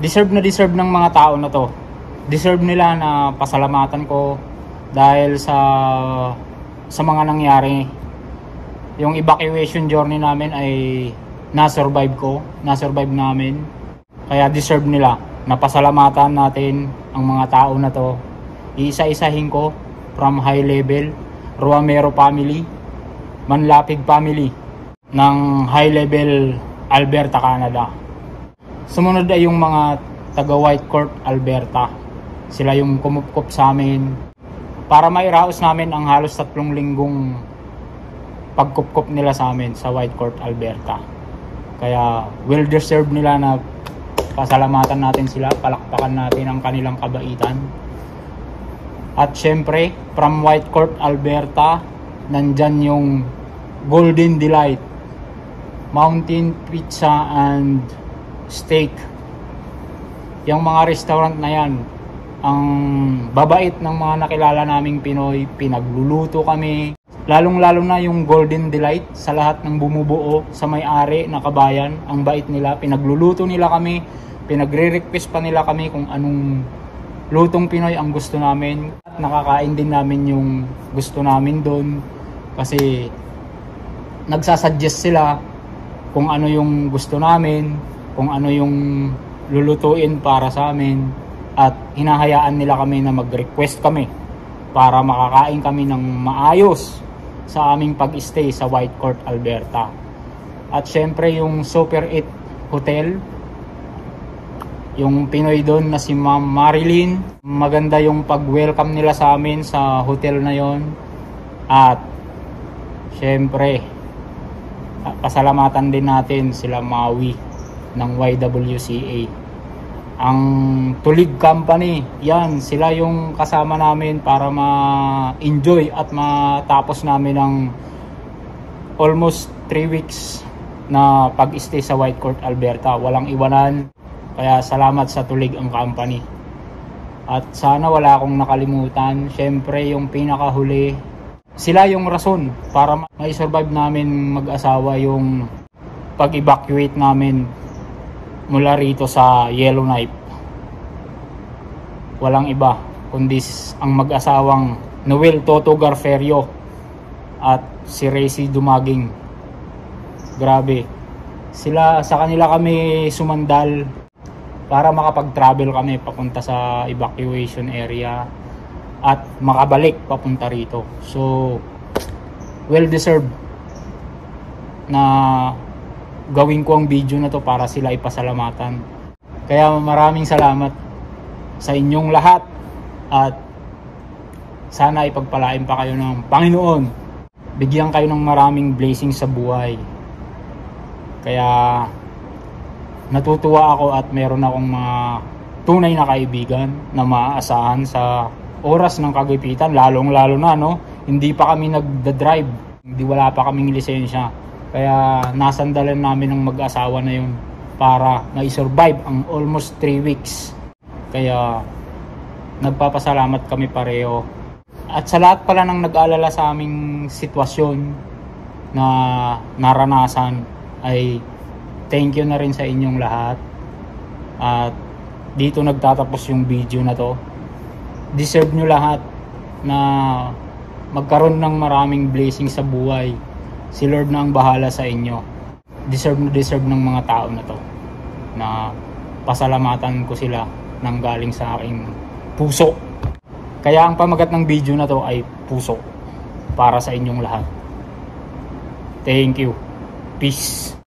Deserve ng mga tao na to. Deserve nila na pasalamatan ko dahil sa mga nangyari. Yung evacuation journey namin ay na-survive namin. Kaya deserve nila na pasalamatan natin ang mga tao na to. Iisa-isahin ko from high level, Ruamero family, Manlapig family ng high level Alberta, Canada. Sumunod ay yung mga taga Whitecourt, Alberta. Sila yung kumupkup sa amin para mairaos namin ang halos 3 linggong pagkupkup nila sa amin sa Whitecourt, Alberta. Kaya well deserved nila na pasalamatan natin sila, palakpakan natin ang kanilang kabaitan. At syempre, from Whitecourt, Alberta, nandyan yung Golden Delight Mountain Pizza and Steak. Yung mga restaurant na yan, ang babait ng mga nakilala naming Pinoy, pinagluluto kami. Lalong-lalo na yung Golden Delight, sa lahat ng bumubuo sa may-ari na kabayan, ang bait nila, pinagluluto nila kami, pinagre-request pa nila kami kung anong lutong Pinoy ang gusto namin. At nakakain din namin yung gusto namin doon kasi nagsasuggest sila kung ano yung gusto namin, kung ano yung lulutuin para sa amin, at hinahayaan nila kami na mag-request kami para makakain kami ng maayos sa aming pag-stay sa Whitecourt, Alberta. At syempre yung Super 8 Hotel, yung Pinoy doon na si Ma'am Marilyn, maganda yung pag-welcome nila sa amin sa hotel na yon. At syempre pasalamatan din natin sila Maui ng YWCA. Ang Tulig Company, yan, sila yung kasama namin para ma-enjoy at matapos namin ang almost 3 weeks na pag-stay sa Whitecourt, Alberta. Walang iwanan, kaya salamat sa Tulig ang company. At sana wala akong nakalimutan, syempre yung pinakahuli, sila yung rason para ma-survive namin mag-asawa yung pag-evacuate namin mula rito sa Yellowknife. Walang iba kundi ang mag-asawang Noel Toto Garferio at si Racy Dumaging. Grabe, sila, sa kanila kami sumandal para makapag-travel kami papunta sa evacuation area at makabalik papunta rito. So well deserved na gawin ko ang video na to para sila ipasalamatan. Kaya maraming salamat sa inyong lahat at sana ipagpalain pa kayo ng Panginoon. Bigyan kayo ng maraming blessings sa buhay. Kaya natutuwa ako at meron akong mga tunay na kaibigan na maaasahan sa oras ng kagipitan, lalong-lalo na hindi pa kami nagda-drive, wala pa kaming lisensya. Kaya nasandalan namin ng mag-asawa na yun para ma-survive ang almost 3 weeks. Kaya nagpapasalamat kami pareho. At sa lahat pala ng nag-aalala sa aming sitwasyon na naranasan, ay thank you na rin sa inyong lahat. At dito nagtatapos yung video na to. Deserve nyo lahat na magkaroon ng maraming blessing sa buhay. Si Lord na ang bahala sa inyo. Deserve ng mga tao na to na pasalamatan ko sila nang galing sa aking puso. Kaya ang pamagat ng video na to ay puso para sa inyong lahat. Thank you. Peace.